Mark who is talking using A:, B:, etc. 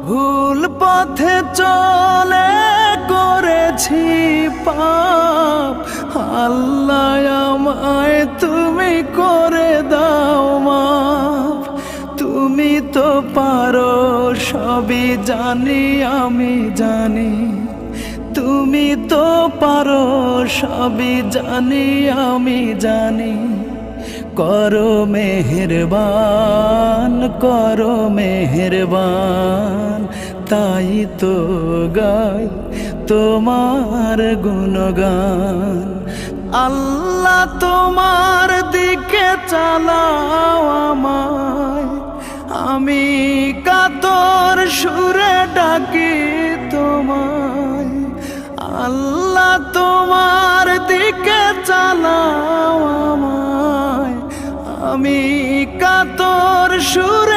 A: ভুল পথে চলে করেছি পাপ, আল্লাহ আমায় তুমি করে দাও মাফ। তুমি তো পারো সবই জানি আমি জানি, তুমি তো পারো সবই জানি আমি জানি। করো মেহেরবান, করো মেহেরবান, তাই তো গাই তোমার গুণগান। আল্লাহ তোমার দিকে চালাও আমায়, আমি কাতর সুরে ডাকি তোমায়। আল্লাহ তোমার দিকে চালাও আমায়, আমি কাতর সুরে